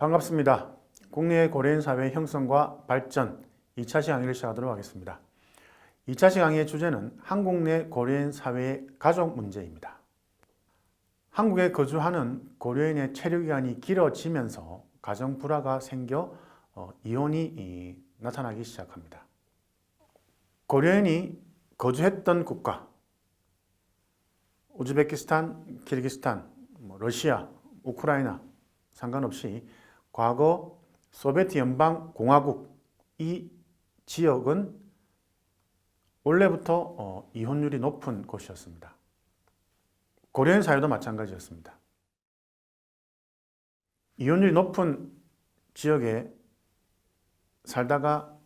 반갑습니다. 국내의 고려인 사회 형성과 발전 2차 시강의를 시작하도록 하겠습니다. 2차 시강의 주제는 한국 내 고려인 사회의 가족 문제입니다. 한국에 거주하는 고려인의 체류기간이 길어지면서 가정 불화가 생겨 이혼이 나타나기 시작합니다. 고려인이 거주했던 국가, 우즈베키스탄, 키르기스탄, 러시아, 우크라이나 상관없이 과거 소비에트 연방 공화국 이 지역은 원래부터 이혼율이 높은 곳이었습니다. 고려인 사회도 마찬가지였습니다. 이혼율이 높은 지역에 살다가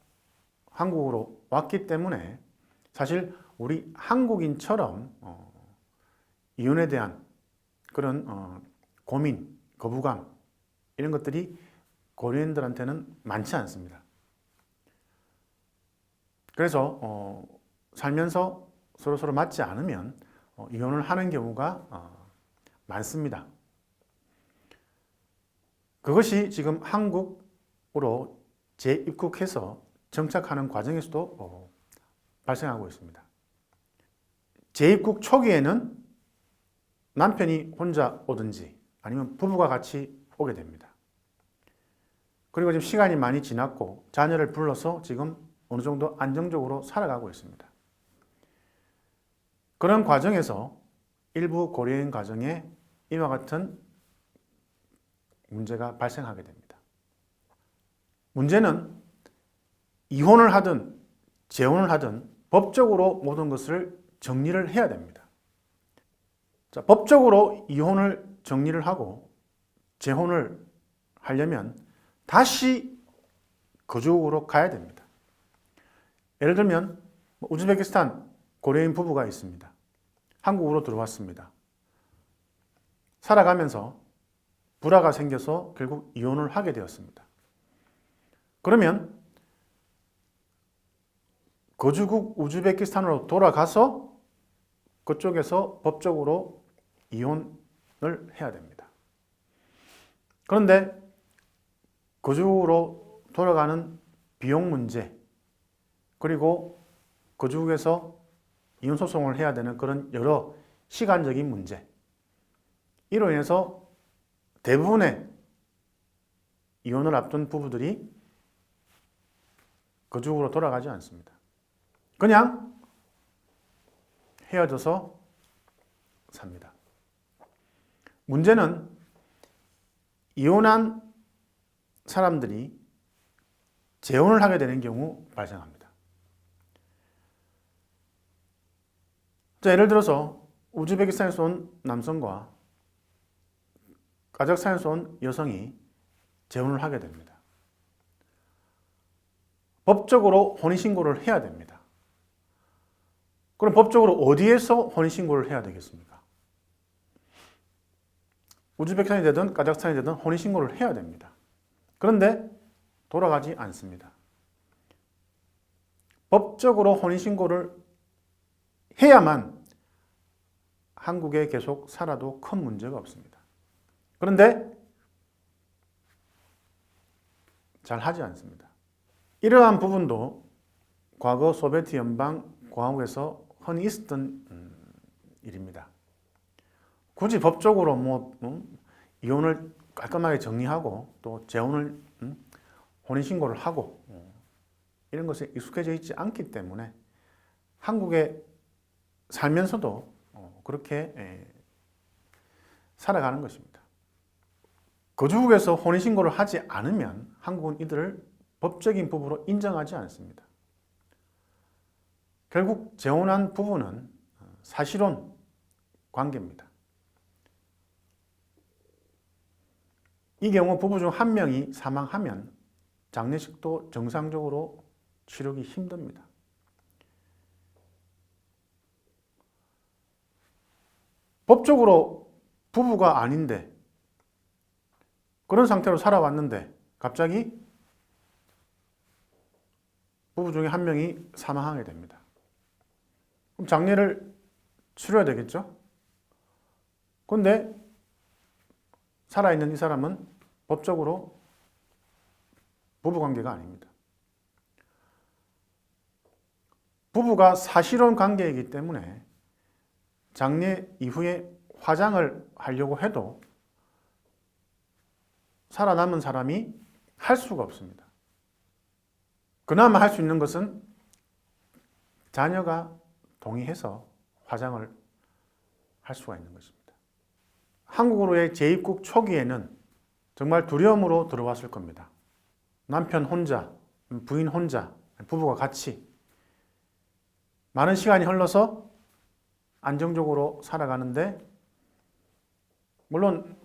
한국으로 왔기 때문에 사실 우리 한국인처럼 이혼에 대한 그런 고민, 거부감 이런 것들이 고려인들한테는 많지 않습니다. 그래서 살면서 서로 맞지 않으면 이혼을 하는 경우가 많습니다. 그것이 지금 한국으로 재입국해서 정착하는 과정에서도 발생하고 있습니다. 재입국 초기에는 남편이 혼자 오든지 아니면 부부가 같이 오게 됩니다. 그리고 지금 시간이 많이 지났고 자녀를 불러서 지금 어느 정도 안정적으로 살아가고 있습니다. 그런 과정에서 일부 고려인 가정에 이와 같은 문제가 발생하게 됩니다. 문제는 이혼을 하든 재혼을 하든 법적으로 모든 것을 정리를 해야 됩니다. 자, 법적으로 이혼을 정리를 하고 재혼을 하려면 다시 거주국으로 가야 됩니다. 예를 들면 우즈베키스탄 고려인 부부가 있습니다. 한국으로 들어왔습니다. 살아가면서 불화가 생겨서 결국 이혼을 하게 되었습니다. 그러면 거주국 우즈베키스탄으로 돌아가서 그쪽에서 법적으로 이혼을 해야 됩니다. 그런데 거주국으로 돌아가는 비용 문제, 그리고 거주국에서 이혼 소송을 해야 되는 그런 여러 시간적인 문제, 이로 인해서 대부분의 이혼을 앞둔 부부들이 거주국으로 돌아가지 않습니다. 그냥 헤어져서 삽니다. 문제는 이혼한 사람들이 재혼을 하게 되는 경우 발생합니다. 자, 예를 들어서 우즈베키스탄에서 온 남성과 카자흐스탄에서 온 여성이 재혼을 하게 됩니다. 법적으로 혼인신고를 해야 됩니다. 그럼 법적으로 어디에서 혼인신고를 해야 되겠습니까? 우즈베키스탄이 되든 카자흐스탄이 되든 혼인신고를 해야 됩니다. 그런데 돌아가지 않습니다. 법적으로 혼인신고를 해야만 한국에 계속 살아도 큰 문제가 없습니다. 그런데 잘 하지 않습니다. 이러한 부분도 과거 소비에트 연방 공화국에서 흔히 있었던 일입니다. 굳이 법적으로 이혼을 깔끔하게 정리하고 또 재혼을 혼인신고를 하고 이런 것에 익숙해져 있지 않기 때문에 한국에 살면서도 그렇게 살아가는 것입니다. 거주국에서 혼인신고를 하지 않으면 한국은 이들을 법적인 부부로 인정하지 않습니다. 결국 재혼한 부부는 사실혼 관계입니다. 이 경우 부부 중 한 명이 사망하면 장례식도 정상적으로 치르기 힘듭니다. 법적으로 부부가 아닌데 그런 상태로 살아왔는데 갑자기 부부 중에 한 명이 사망하게 됩니다. 그럼 장례를 치러야 되겠죠? 그런데 살아있는 이 사람은 법적으로 부부관계가 아닙니다. 부부가 사실혼 관계이기 때문에 장례 이후에 화장을 하려고 해도 살아남은 사람이 할 수가 없습니다. 그나마 할 수 있는 것은 자녀가 동의해서 화장을 할 수가 있는 것입니다. 한국으로의 재입국 초기에는 정말 두려움으로 들어왔을 겁니다. 남편 혼자, 부인 혼자, 부부가 같이 많은 시간이 흘러서 안정적으로 살아가는데, 물론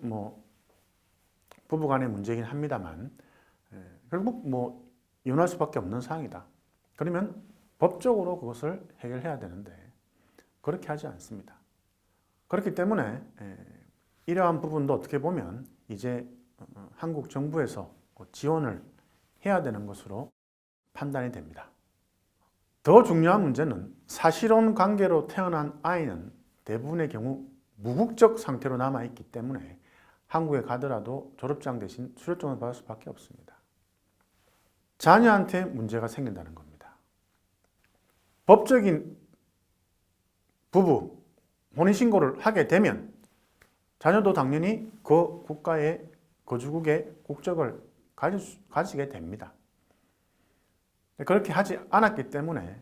부부간의 문제이긴 합니다만 결국 이혼할 수밖에 없는 상황이다. 그러면 법적으로 그것을 해결해야 되는데 그렇게 하지 않습니다. 그렇기 때문에 이러한 부분도 어떻게 보면 이제 한국 정부에서 지원을 해야 되는 것으로 판단이 됩니다. 더 중요한 문제는 사실혼 관계로 태어난 아이는 대부분의 경우 무국적 상태로 남아있기 때문에 한국에 가더라도 졸업장 대신 수료증을 받을 수밖에 없습니다. 자녀한테 문제가 생긴다는 겁니다. 법적인 부부 혼인신고를 하게 되면 자녀도 당연히 그 국가의 거주국의 국적을 가지게 됩니다. 그렇게 하지 않았기 때문에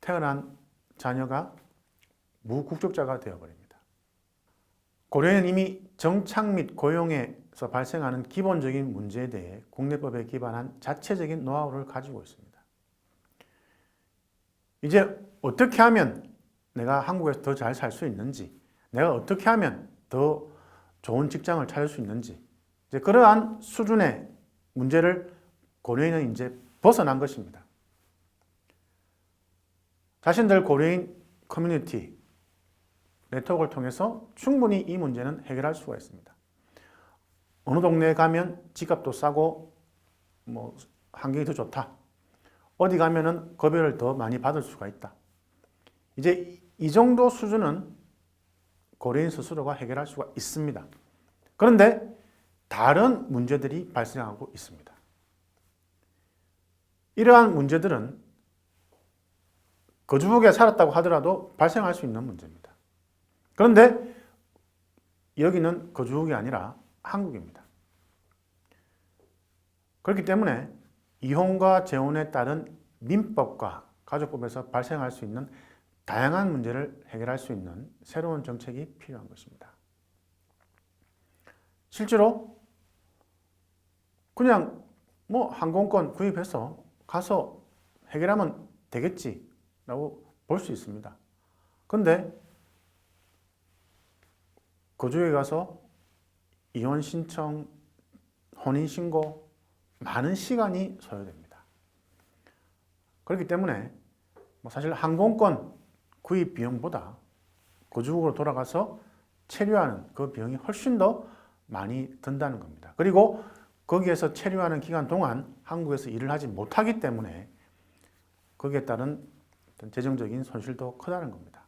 태어난 자녀가 무국적자가 되어버립니다. 고려인은 이미 정착 및 고용에서 발생하는 기본적인 문제에 대해 국내법에 기반한 자체적인 노하우를 가지고 있습니다. 이제 어떻게 하면 내가 한국에서 더 잘 살 수 있는지, 내가 어떻게 하면 더 좋은 직장을 찾을 수 있는지, 이제 그러한 수준의 문제를 고려인은 이제 벗어난 것입니다. 자신들 고려인 커뮤니티 네트워크를 통해서 충분히 이 문제는 해결할 수가 있습니다. 어느 동네에 가면 집값도 싸고 환경이 더 좋다. 어디 가면은 급여를 더 많이 받을 수가 있다. 이제 이 정도 수준은 고려인 스스로가 해결할 수가 있습니다. 그런데 다른 문제들이 발생하고 있습니다. 이러한 문제들은 거주국에 살았다고 하더라도 발생할 수 있는 문제입니다. 그런데 여기는 거주국이 아니라 한국입니다. 그렇기 때문에 이혼과 재혼에 따른 민법과 가족법에서 발생할 수 있는 다양한 문제를 해결할 수 있는 새로운 정책이 필요한 것입니다. 실제로 그냥 항공권 구입해서 가서 해결하면 되겠지라고 볼 수 있습니다. 그런데 거주에 가서 이혼 신청, 혼인 신고 많은 시간이 소요됩니다. 그렇기 때문에 사실 항공권 구입 비용보다 거주국으로 돌아가서 체류하는 그 비용이 훨씬 더 많이 든다는 겁니다. 그리고 거기에서 체류하는 기간 동안 한국에서 일을 하지 못하기 때문에 거기에 따른 재정적인 손실도 크다는 겁니다.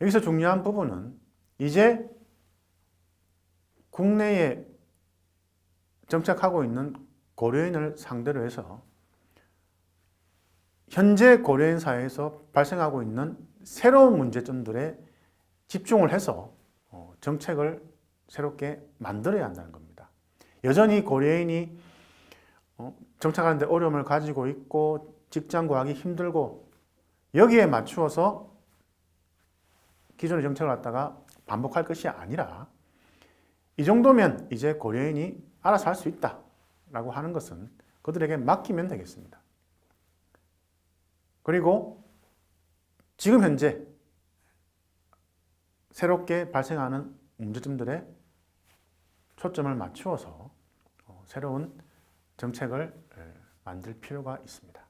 여기서 중요한 부분은 이제 국내에 정착하고 있는 고려인을 상대로 해서 현재 고려인 사회에서 발생하고 있는 새로운 문제점들에 집중을 해서 정책을 새롭게 만들어야 한다는 겁니다. 여전히 고려인이 정착하는 데 어려움을 가지고 있고 직장 구하기 힘들고 여기에 맞추어서 기존의 정책을 갖다가 반복할 것이 아니라 이 정도면 이제 고려인이 알아서 할 수 있다라고 하는 것은 그들에게 맡기면 되겠습니다. 그리고 지금 현재 새롭게 발생하는 문제점들에 초점을 맞추어서 새로운 정책을 만들 필요가 있습니다.